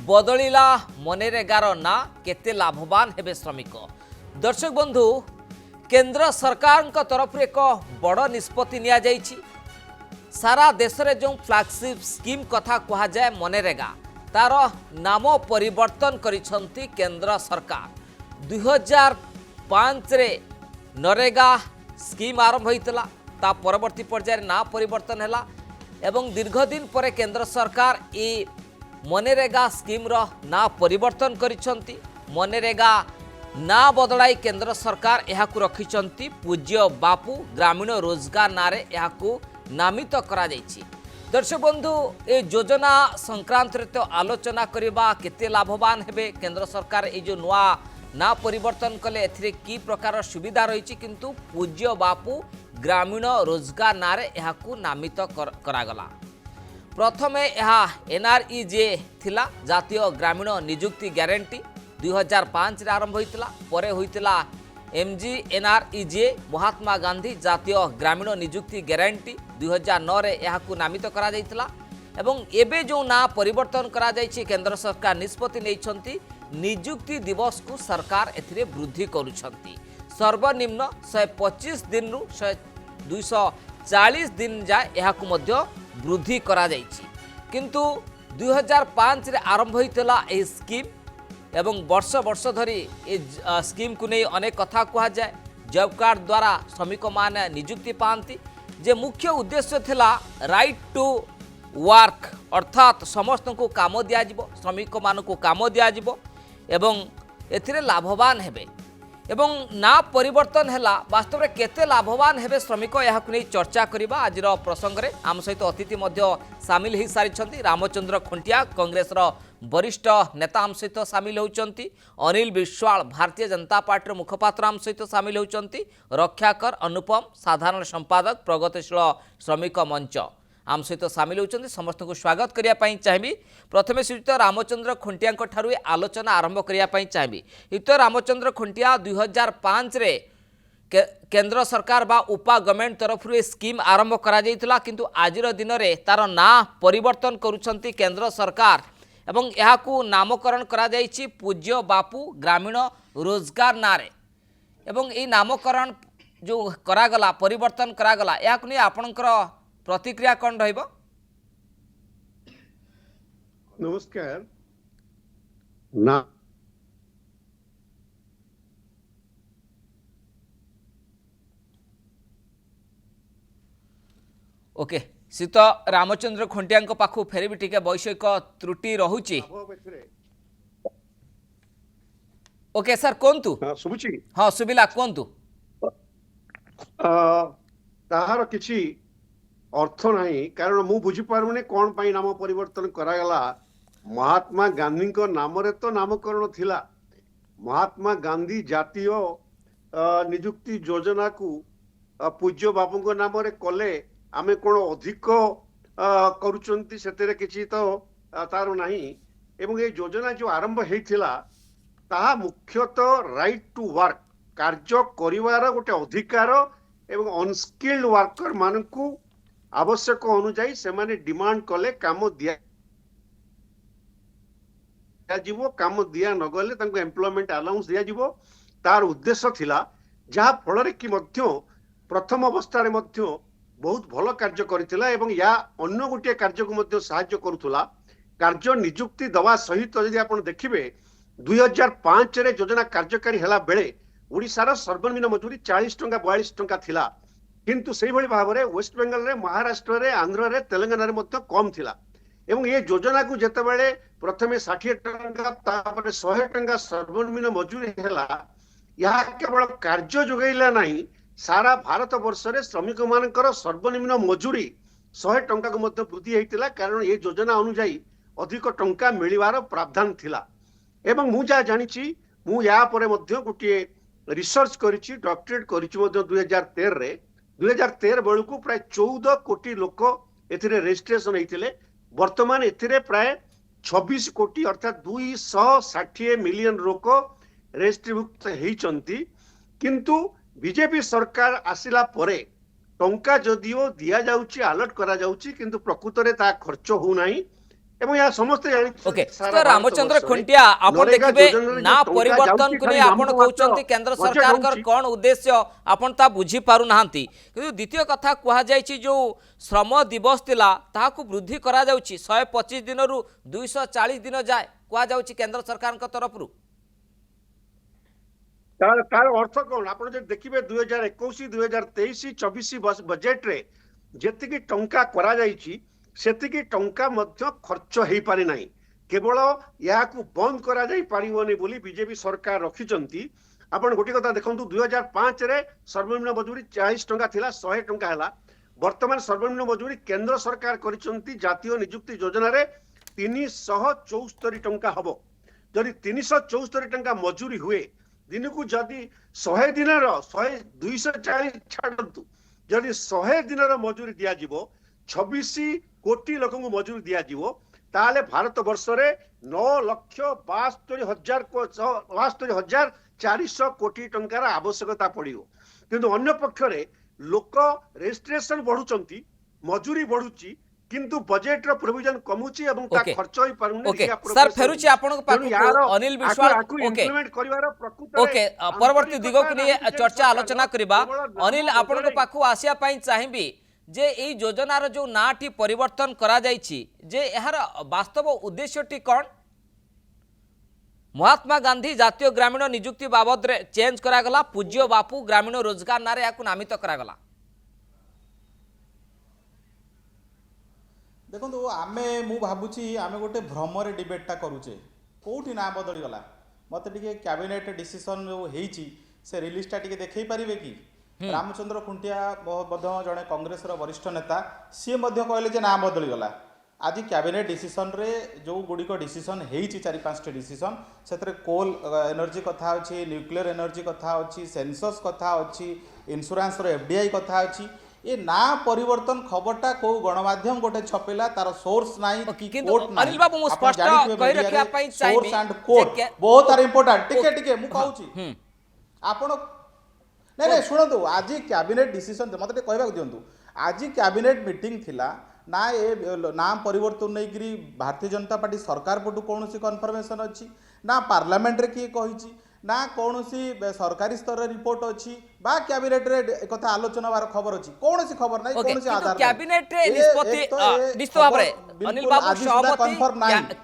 बदलिला मनरेगार ना केते लाभवान हेबे श्रमिक। दर्शक बंधु, केंद्र सरकार तरफ एक बड़ निष्पत्ति निया जाइछि। सारा देश में जो फ्लैगशिप स्कीम कथा कहा जाए मनरेगा, तार नाम परिवर्तन करिसंती केंद्र सरकार। 2005 रे नरेगा स्कीम आरंभ होइतला, ता परवर्ती पर्यायर ना परिवर्तन हैला एवं दीर्घ दिन पर केंद्र सरकार ए मनरेगा स्कीम रो ना परिवर्तन करिसंती। मनरेगा ना बदलाई केंद्र सरकार यहाकू रखिसंती पूज्य बापू ग्रामीण रोजगार नारे यहाकू नामित करा जाइछि। दर्शक बंधु, ए योजना संक्रांत रे तो आलोचना करबा केते लाभवान हेबे केंद्र सरकार ए जो नुआ ना परिवर्तन कले एथिरे की प्रकार सुविधा रही, किंतु पूज्य बापू ग्रामीण रोजगार नारे यहाकू नामित करागला। प्रथमे यह एनआरईजे थिला, जातीय ग्रामीण निजुक्ति ग्यारंटी 2005 रे आरंभ होइतला। परे होइतला एमजीएनआरईजे महात्मा गांधी जातीय ग्रामीण निजुक्ति ग्यारंटी 2009 रे यहाकू नामित करा जाइतला। एवं एबे जो ना परिवर्तन करा जाइछि, केंद्र सरकार निष्पत्ति नेइछंती निजुक्ति दिवस को सरकार एथिरे वृद्धि करूछंती। सर्वनिम्न 125 दिन रु 240 दिन जाए यहाकू मध्य वृद्धि करा जाइछि। किंतु 2005 रे आरंभ होइतला ए स्कीम एवं वर्ष वर्ष धरी ए स्कीम को नहीं अनेक कथा कहा जाए। जॉब कार्ड द्वारा श्रमिक माने निजुक्ति पाती, जे मुख्य उद्देश्य थिला राइट टू वर्क, अर्थात समस्त को काम दियाजिबो, श्रमिक मान को काम दियाजिबो एवं एथिरे लाभवान हेबे। एवं ना परिवर्तन हैला, वास्तव में केते लाभवान हेबे श्रमिक यहाकू नहीं चर्चा करिबा। आजिर प्रसंग रे आम सहित अतिथि मध्य सामिल हो सारी। रामचंद्र खुंटिया कांग्रेस रो वरिष्ठ नेता आम सहित सामिल होउचंती। अनिल विश्वाल भारतीय जनता पार्टी मुखपात्र आम सहित सामिल होउचंती। रक्षाकर अनुपम साधारण संपादक प्रगतिशील श्रमिक मंच आम सहित सामिल होउचंती। समस्त को स्वागत करिया पई चाहिबी। प्रथमे श्रीयुक्त रामचंद्र खुंटिया ठारू आलोचना आरंभ करिया पई चाहिबी। युक्त रामचंद्र खुंटिया 2005 रे केंद्र सरकार बा उपा गवर्नमेंट तरफ स्कीम आरंभ करा जाइतला, किंतु आजिर दिन रे तार ना परिवर्तन करूछंती केंद्र सरकार एवं यहाकू नामकरण करा जाइछि पूज्य बापू ग्रामीण रोजगार नारे। एवं ई नामकरण जो करागला, परिवर्तन करागला, यहाकू नै आपनकर प्रतिक्रिया कौन रहिबो? नमस्कार। ना ओके, सीत रामचंद्र खुंटिया पाखु फेर भी टिके वैषयिक त्रुटि रहुची। Okay sir कोंतु। सुबुची? हाँ सुबिला कोंतु। ताहार किछि अर्थ नहीं, कारण मु बुझी पारुने कोन पई नाम परिवर्तन करागला। महात्मा गांधी को नाम रे तो नामकरण थिला। महात्मा गांधी जातीय निजुक्ति योजना को पूज्य बाबू को नाम रे कले आमे कोन अधिक करूचंती सेतेरे किछि तो तार नहीं। एवं ये योजना जो आरंभ हेथिला ताहा मुख्यतः राइट टू वर्क, कार्य करिवार गोटे अधिकार एवं अनस्किल्ड वर्कर मानकू आवश्यक अनुजाई से माने डिमांड कले काम दिया जीवो, काम दिया न गले तांको एम्प्लॉयमेंट अलाउंस दिया जीवो। तार उद्देश्य थिला जहा फल रे कि मध्य प्रथम अवस्था रे मध्य बहुत भल कार्य करथिला एवं या अन्य गोटे कार्य को मध्य सहाय्य करूथुला। कार्य नियुक्ति दवा सहित यदि आपण देखिबे 2005 रे योजना कार्यकारी हला बेले ओडिसार सर्वनिम्न मजूरी 40 टंका 42 टंका थिला, किंतु से भली भाव रे वेस्ट बेंगल रे, महाराष्ट्र रे, आंध्र रे, तेलंगाना रे मध्य कम थिला। एवं ये योजना को जेते बेले प्रथमे 60 टंका तापर 100 टंका सर्वनिम्न मजूरी हला, या केवल कार्य जोगैला नहीं, सारा भारत वर्ष रे श्रमिक मानकर सर्वनिम्न मजूरी 100 टंका को मध्य वृद्धि हेतिला, कारण ये योजना अनुसार अधिक टंका मिलिवार प्रावधान थिला। एवं मु जा जानिछि, मु या परे मध्य गोटे रिसर्च करिछि, डॉक्टरेट करिछि मध्य 2013 रे। 2013 बेलू प्राय 14 कोटी लोक एथिरे रजिस्ट्रेशन हेतिले। वर्तमान एथिरे प्राय 26 कोटी अर्थात 260 मिलियन लोक रजिस्ट्रीभुक्त हेइचंती। किंतु बीजेपी सरकार आसिला परे टंका जदिओ दिया जाउची, अलर्ट करा जाउची, किंतु प्रकृत रे ता खर्च हो नाही। এবং ଏହା ସମସ୍ତେ ଜାଣିଛନ୍ତି ओके ସାରା तो रामचंद्र ଭାରତବର୍ଷରେ खुंटिया आपण ନରେଗା देखिबे ଯୋଜନାରେ ना ଯୋଉ ଟଙ୍କା परिवर्तन ଯାଉଛି को ଖାଲି नहीं आपण ନାମକୁ कहउचंती ମାତ୍ର केंद्र ବଜେଟ୍ सरकार कर ହଉଛି। कोन उद्देश्य आपण ता बुझी पारु नाहंती किंतु द्वितीय कथा कुहा जायछि जो श्रम दिवस तिला ताहाकु वृद्धि करा जाउछि 125 दिन रु 240 दिन जाय कुहा जाउछि केंद्र सरकार का तरफ रु ତାର ଅର୍ଥ କଣ ଆପଣ ଯଦି ଦେଖିବେ 2021 2023 24 ବଜେଟ୍ ରେ ଯେତିକି ଟଙ୍କା କରାଯାଇଛି ସେତିକି ଟଙ୍କା ମଧ୍ୟ ଖର୍ଚ୍ଚ ହେଇପାରି ନାହିଁ। କେବଳ ଏହାକୁ ବନ୍ଦ କରାଯାଇ ପାରିବନି ବୋଲି ବିଜେପି ସରକାର ରଖିଛନ୍ତି। ଆପଣ ଗୋଟିଏ କଥା ଦେଖନ୍ତୁ 2005 ରେ ସର୍ବନିମ୍ନ ମଜୁରୀ 40 ଟଙ୍କା ଥିଲା 100 ଟଙ୍କା ହେଲା। ବର୍ତ୍ତମାନ ସର୍ବନିମ୍ନ ମଜୁରୀ କେନ୍ଦ୍ର ସରକାର କରିଛନ୍ତି ଜାତୀୟ ନିଯୁକ୍ତି ଯୋଜନାରେ 374 ଟଙ୍କା ହବ। ଯଦି 374 ଟଙ୍କା ମଜୁରୀ ହୁଏ ଦିନକୁ ଯଦି 100 ଦିନର 240 ଛାଡ଼ନ୍ତୁ ଯଦି 100 ଦିନର ମଜୁରୀ ଦିଆଯିବ 26 କୋଟି ଲୋକଙ୍କୁ ମଜୁରୀ ଦିଆଯିବ ତାହେଲେ ଭାରତ ବର୍ଷରେ 9,72,400 କୋଟି ଟଙ୍କାର ଆବଶ୍ୟକତା ପଡ଼ିବ। କିନ୍ତୁ ଅନ୍ୟ ପକ୍ଷରେ ଲୋକ ରେଜିଷ୍ଟ୍ରେସନ ବଢୁଛନ୍ତି ମଜୁରୀ ବଢୁଛି କିନ୍ତୁ ବଜେଟ୍ ର ପ୍ରୋଭିଜନ କମୁଛି ଏବଂ ତା ओके ଖର୍ଚ୍ଚ ହୋଇ ପାରୁନି ओके सर फेरुछि आपण पाखु अनिल विश्वास ओके इम्प्लीमेंट करिवार प्रकृत ओके परवर्ती दिग को नहीं चर्चा आलोचना करिबा अनिल आपण पाखु आसिया पई चाहिबी जे ई योजनार जो नाटी परिवर्तन करा जायछि जे एहार वास्तव उद्देश्यटी कोन महात्मा गांधी जातीय ग्रामीण नियुक्ति बाबद रे चेंज करा गला पूज्य बापू ग्रामीण रोजगार नारे याकु नामित करा गला देखो आमे मु भाबुची आमे गोटे भ्रमरे डिबेटटा करूचे कोठी ना बदली गला मते टिके कैबिनेट डिसीजन जो हेची से रिलीजटा टिके देखै परिबे कि रामचंद्र खुंटिया बद्ध जड़े कांग्रेस वरिष्ठ नेता सी कहले जे ना बदली गला आज कैबिनेट डिसीजन रे जो गुड़िक डिसीजन हेची 4-5 डिसीजन से कोल एनर्जी कथा अच्छी न्यूक्लियर एनर्जी कथा अच्छी सेंसस कथा अच्छी इंश्योरेंस एफडीआई कथा अच्छी ये ना परिवर्तन खबरटा को गणमाध्यम गोटे छपेला तार सोर्स नाही कि कोट नाही अनिल बाबू मु स्पष्ट कहि रखिया पई चाहिबी सोर्स एंड कोट बहुत आर इंपोर्टेंट टिके मु कहूची आपण नहीं शुणु आज कैबिनेट डिसीजन मत कहवा दिंतु आज कैबिनेट मीटिंग थिला ना ए नाम परिवर्तन नहीं भारतीय जनता पार्टी सरकार पटू कौन कन्फर्मेशन अच्छी ना पार्लियामेंट रे किए कही ना कौन सरकारी स्तर रिपोर्ट अच्छी बा कैबिनेट रे एक आलोचना बार खबर अच्छी कौन सी खबर नहीं कौन सी आधार कैबिनेट रे निष्पत्ति निश्चित भाव रे अनिल बाबू सहमति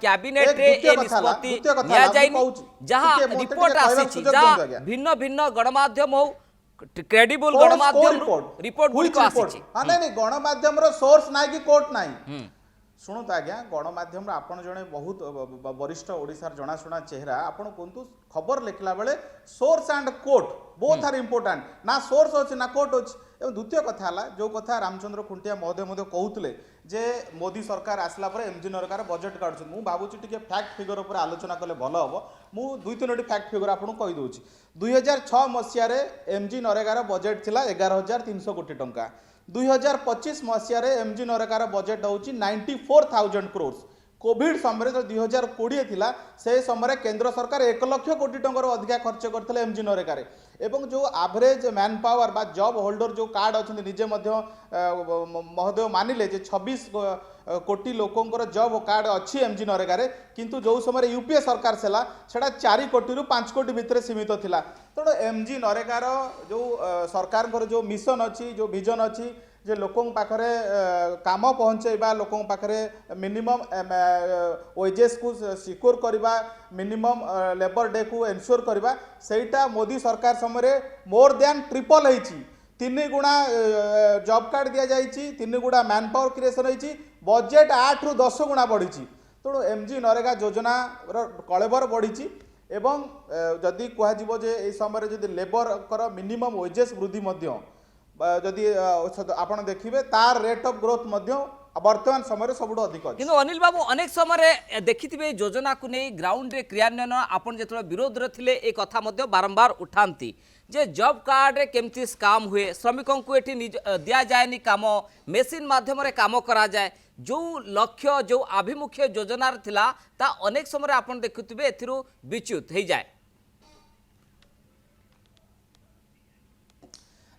कैबिनेट रे ए निष्पत्ति निया जायनि जहां रिपोर्ट आसीछि जहां भिन्न भिन्न गणमाध्यम हो क्रेडिबल गणमाध्यम रिपोर्ट गुड़िक आसीछि हां नहीं गणमाध्यम रो सोर्स नाही कि कोर्ट नाही शुणुत आज्ञा गणमाध्यम आपण जड़े बहुत वरिष्ठ ओडिशार जनाशुना चेहरा आपण कहतु खबर लिखला बेले source and court both are important ना सोर्स अच्छे ना कोर्ट अच्छे एवं द्वितीय कथा है जो कथा रामचंद्र खुंटिया महोदय कहते जे मोदी सरकार आसला पर एमजी नरेगार बजेट काढुछ मु भाबुची टिके फैक्ट फिगर ऊपर आलोचना कले भल हम मु 2-3 फैक्ट फिगर आपन कहि दउची 2006 मसिया रे एमजी नरेगार बजेट थिला 11,300 कोटी टंका 2025 मसिया रे एमजी नरेगार बजेट होची 94,000 करोड़ कोविड समय जो 2020 थिला से समय केंद्र सरकार 1 लाख कोटी टंकार अधिका खर्च करते एमजी नरेगार एवं जो एवरेज मैन पावर बा जॉब होल्डर जो कार्ड अच्छा निजे महोदय मानिले 26 कोटी लोकंर जॉब कार्ड अच्छी एमजी नरेगार किंतु जो समय यूपीए सरकार सेला सेटा 4 कोटी रु 5 कोटी भितर सीमित थिला तेणु एमजी नरेगार जो सरकार जो मिशन अच्छी जो विजन अच्छी जे लोकों पाखरे काम पहुँचेबा लोकों पाखरे मिनिमम वेजेस को सिक्योर करबा मिनिमम लेबर डे को एनश्योर करबा सेटा मोदी सरकार समय मोर देन ट्रिपल होईची 3 गुणा जॉब कार्ड दिया जाइची 3 गुणा मैन पावर क्रिएशन होईची बजेट 8 रु 10 गुणा बढ़ीची तेणु एमजी नरेगा योजना कलेबर बढ़ीची एवं जदि कह जे ए समय जदि लेबर कर मिनिमम वेजेस वृद्धि मध्य जदि आपण देखिए तार रेट ऑफ ग्रोथ मध्य वर्तमान समय सबुठ अधिक किंतु अनिल बाबू अनेक समय देखिथिबे योजना को नहीं ग्राउंड रे क्रियान्वयन आपण जेतले विरोध रे थिले ए कथा मध्य बारंबार उठांती जे जॉब कार्ड रे केमती स्काम हुए श्रमिकों को एठी दिया जाएनी काम मेसिन माध्यम रे काम करा जाए जो लक्ष्य जो आभिमुख्य योजना थिला ता अनेक समय आपण देखुथिबे एथिरु विच्युत हे जाए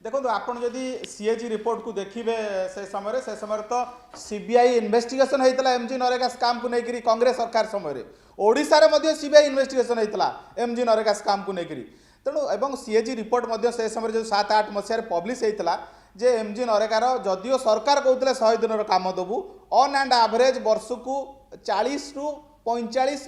देखो आपण जदि सीएजी रिपोर्ट को देखिए से समय तो सीबीआई इन्वेस्टिगेशन होता एमजी नरेगा स्काम को लेकर कांग्रेस सरकार समय ओडिशा रे सीबीआई इन्वेस्टिगेशन होता एमजी नरेगा स्काम को लेकर तेणु एवं सीएजी रिपोर्ट से समय जो 7-8 मसीह पब्लिश होता जे एमजी नरेगार जदियो सरकार कहते 100 दिन काम देवु ऑन एंड एवरेज वर्ष को 40 ରୁ 45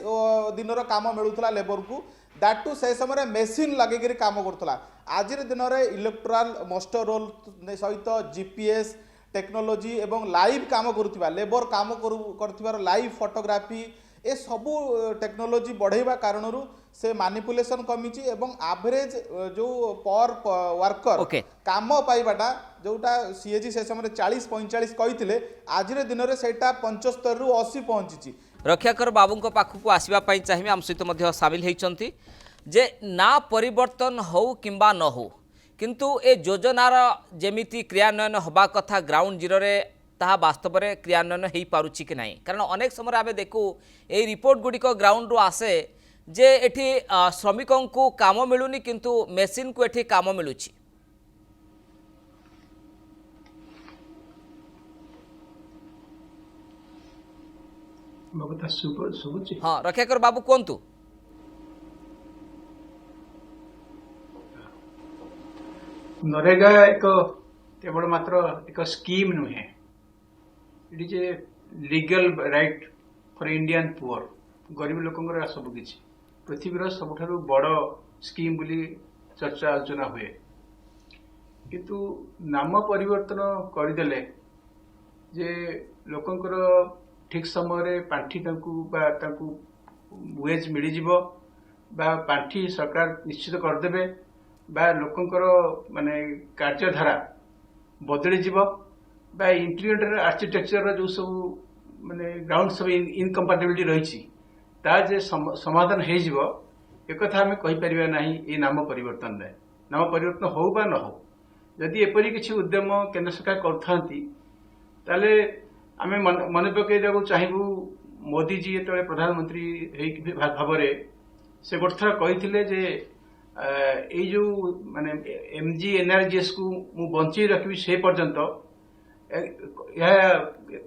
दिन काम मिलूला लेबर को दैट टू से समय मेसीन लगे काम करूला आज दिन में इलेक्ट्राल मस्टर रोल सहित जीपीएस टेक्नोलोजी एवं लाइव काम करुवा लेबर काम कर लाइव फोटोग्राफी ए सबू टेक्नोलोजी बढ़ेवा कारण से मैनिपुलेशन कमी एवं एवरेज जो पर वर्कर काम पाइबाटा जोटा सीएजी से समय 40-45 कहते आज दिन में सेटा 75 ରୁ 80 पहुंची। रक्षाकर बाबू पाखक आसवाई चाहिए आम सहित सामिल होती जे ना परिवर्तन हो किंबा न हो किंतु ए योजनार जेमिति क्रियान्वयन हवा कथा ग्राउंड जीरो रे ताहा वास्तव में क्रियान्वयन हो पारुछि कि नहीं कारण अनेक समय आमे देखू ए रिपोर्ट गुड़िक ग्राउंड रू आसे जे एठी श्रमिकों को काम मिलूनी किंतु मेसीन को एठी काम मिलुछि। हाँ रक्षाकर बाबू कहतु नरेगा एक केवल मात्र एक स्कीम नुहे it is a legal right for Indian poor गरीब लोकंकर सबकि पृथ्वीर सबुठारु बड़ स्कीम बोली चर्चा आलोचना हुए किंतु नाम परिवर्तन करदेले जे लोकंकर ठीक समय पांठी वेज मिल जिवो बा पांठी सरकार निश्चित करदेबे बा लोकंकर माने कार्यधारा बदली जीव बा इंटीरियर आर्किटेक्चर जो सब माने ग्राउंड सब इनकम्पाटेबिलिटी रही जे समाधान हो जीव एक कथा आम कहीपर ना ये नाम परिवर्तन रे नाम परिवर्तन हो बा न हो जदि एपरी किसी उद्यम केंद्र सरकार करते आम मन पकई चाहबू मोदी जी जो प्रधानमंत्री भाव से गोटे थर कही ये जो माने एमजी एनआरजीएस को मु बंची रखी से पर्यंत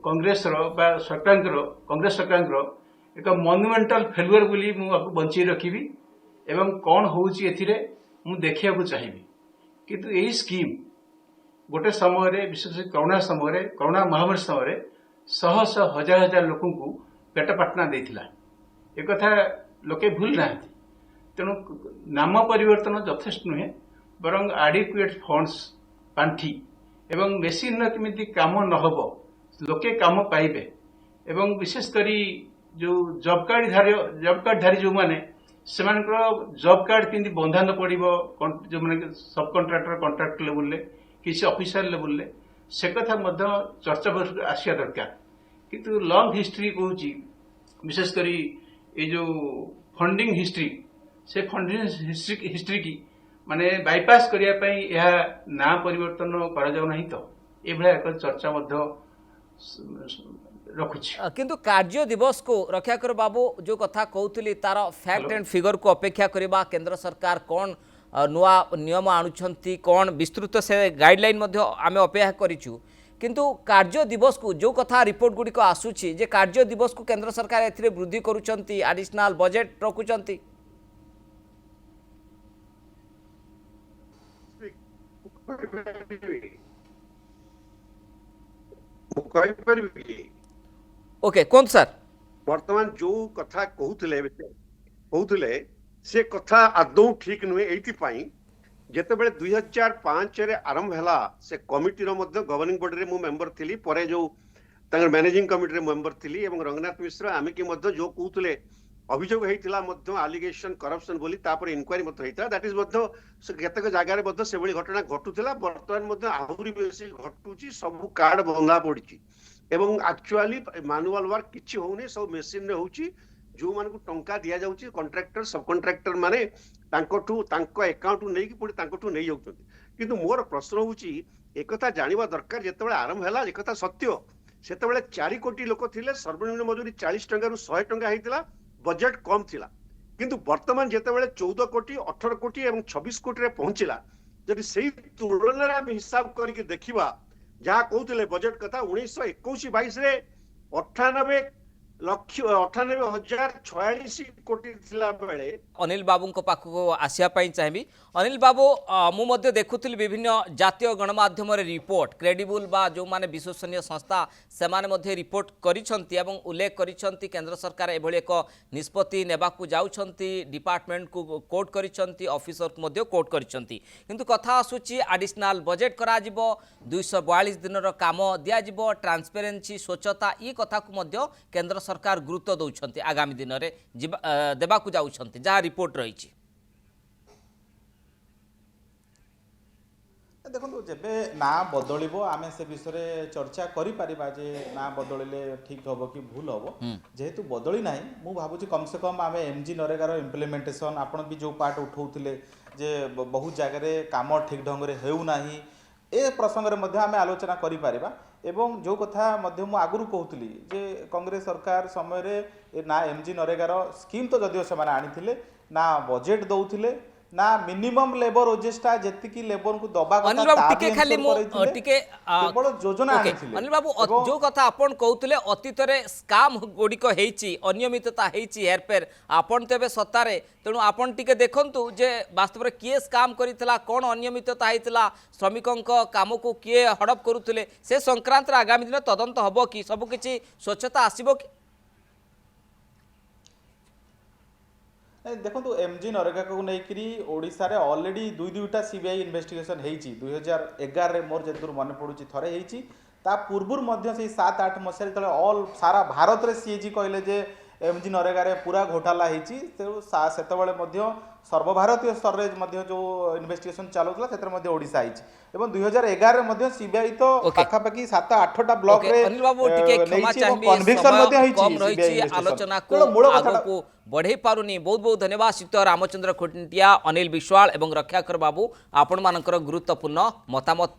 कांग्रेस कांग्रेस सरकार एक मनुमेंटल फेलुअर बोली मुझे बंची रखी एवं कौन होची एथिरे मु देखिया चाहिए किंतु यही स्कीम गोटे समय विशेष करोना महामारी समय शह शह हजार हजार लोक पेट पाटना देथिला एक कथा लोके भूल ना तेणु नाम परिवर्तन यथेष्ट नुहे बरं आडिक्वेट फंड्स पांठी एवं मेसीन केमिति काम न हो लोके काम पाइबे एवं विशेष करी जो जॉब कार्ड धारी जो माने जॉब कार्ड केमती बंधा न पड़ो जो मैंने सब कंट्राक्टर कंट्राक्ट लेवल किसी ऑफिसर लेवल से कथा चर्चा आसिया दरकार किंतु लॉन्ग हिस्ट्री कहूँ विशेष करी ये जो फंडिंग हिस्ट्री से फंडिंग हिस्ट्री की माने बाईपास करने ना परिवर्तन कर तो ये एक चर्चा रखुछि किंतु कार्य दिवस को रक्षाकर बाबू जो कथा कहते तार फैक्ट एंड फिगर को अपेक्षा करबा केंद्र सरकार कौन नुआ नियम आणुछंती कौन विस्तृत से गाइडलाइन आम अपेक्षा करिछु किंतु कार्य दिवस को जो कथा रिपोर्ट गुड़िक आसूची जे कार्य दिवस को केंद्र सरकार एथिरे वृद्धि करूछंती एडिशनल बजेट रखुछंती ओके कौन सर वर्तमान जो कथा कहते से कथा आदौ ठीक नुहे एइथिपाई जेतेबेले 2005 रे आरंभ हला से कमिटी रो मध्य गवर्निंग बॉडी रे मु मेंबर थिली परे जो तांगर मैनेजिंग कमिटी रे मेंबर थिली एवं रंगनाथ मिश्र आमे कि मध्य जो कहतले अभियोग हेतिला मध्य एलिगेशन करप्शन बोली तापर इंक्वायरी मध्य हेतिला दैट इज मध्य केतक जगह रे मध्य से बळी घटना घटुथिला वर्तमान मध्य आहुरी बेसी घटुची सब कार्ड बंधा पड़िची एवं एक्चुअली मैनुअल वर्क किछि होउनी सब मशीन रे होउची जो मान को टंका दिया जाउची कॉन्ट्रैक्टर सब कॉन्ट्रैक्टर माने तांकोठू तांको अकाउंट नै कि पुडी तांकोठू नै जाउछथि किंतु मोर प्रश्न होउची एकथा जानिबा दरकार जेतेबेले आरंभ हला एकथा सत्य सेतेबेले 4 कोटी लोक थिले सर्वनिम्न मजूरी 40 टंका रु 100 टंका हेतिला बजेट कम थिला किंतु वर्तमान जेतेबेले 14 कोटी 18 कोटी एवं 26 कोटी रे पहुंचिला ଯଦି ସେଇ ତୁଳନାରେ ଆମେ ହିସାବ କରିକି ଦେଖିବା ଯାହା କହୁଥିଲେ ବଜେଟ୍ କଥା 1921-22ରେ 98,98,046 କୋଟି ଥିଲା ବେଳେ अनिल बाबू पाखक आसवाई चाहिए अनिल बाबू मुझे देखुली विभिन्न जातीय गणमाध्यम रिपोर्ट क्रेडिबल बा जो माने विश्वसनीय संस्था से माने रिपोर्ट करिसेंती एवं उल्लेख करिसेंती केंद्र सरकार एभली एक निष्पत्ति नेबाकू जाउछंती डिपार्टमेंट को कोर्ट करिसेंती ऑफिसर को मध्य कोर्ट करिसेंती किंतु कथा आसुची एडिशनल बजेट करा जिवो 242 दिन काम दिया जिवो ट्रांसपेरेंसी स्वच्छता ये कथा को मध्य केंद्र सरकार गुरुत्व दउछंती आगामी दिन रे देबाकू जाउछंती जहाँ रिपोर्ट रही देखो जेबे ना बदल आम से विषय चर्चा करिपरिबा जे ना बदलिले ठीक हम कि भूल हम जेहेतु बदली ना मु भावुची कम से कम आम एमजी नरेगार इम्प्लीमेंटेशन आपण भी जो पार्ट उठाउथिले जे बहुत जगह काम ठीक ढंग से हेउना ए प्रसंग रे मध्य आम आलोचना करिपरिबा एवं जो कथा मध्य मु आगुरु कहूली जे कांग्रेस सरकार समय रे ना एमजी नरेगार स्कीम तो जदियो से आनी ना बजेट दौले ना मिनिमम लेबर ओजेस्टा जेतिकी लेबर को दबा अनिल बाबू टिके खाली टिके केवल योजना आनिथिले अनिल बाबू जो कथा आपण कहउतले अतीत रे स्काम गुडिक हेची अनियमितता हेची हेरफेर आपण तेबे सत्तारे तेणु आपण टिके देखंतु जे वास्तव रे किए स्काम करितला कोन अनियमितता हेतला श्रमिकंक काम को किए हड़प करूतले से संक्रांत रे आगामी दिन तदंत हबो कि सब किछि स्वच्छता आसीबो कि देखो एमजी नरेगा को लेकिन ओडिशा रे ऑलरेडी दुईटा सीबीआई इन्वेस्टिगेशन होती 2011 मोर जदूर मन पड़ुची थे होती ता पूर्व से 7-8 मसीह जो ऑल सारा भारत रे सीएजी कहले जे एमजी नरेगा रे पूरा घोटाला होती से सर्वभारतीय स्तर में जो इन्वेस्टिगेशन चलुला से ओडिशा आई 2011 सीबीआई तो पाखापाखि 7-8टा ब्लॉक रे कन्विक्शन आलोचना को आगो बढ़े पारुनी बहुत बहुत धन्यवाद श्रीयुक्त रामचंद्र खुंटिया अनिल विश्वाल एवं रक्षाकर बाबू आपण मानकर गुरुत्वपूर्ण मतामत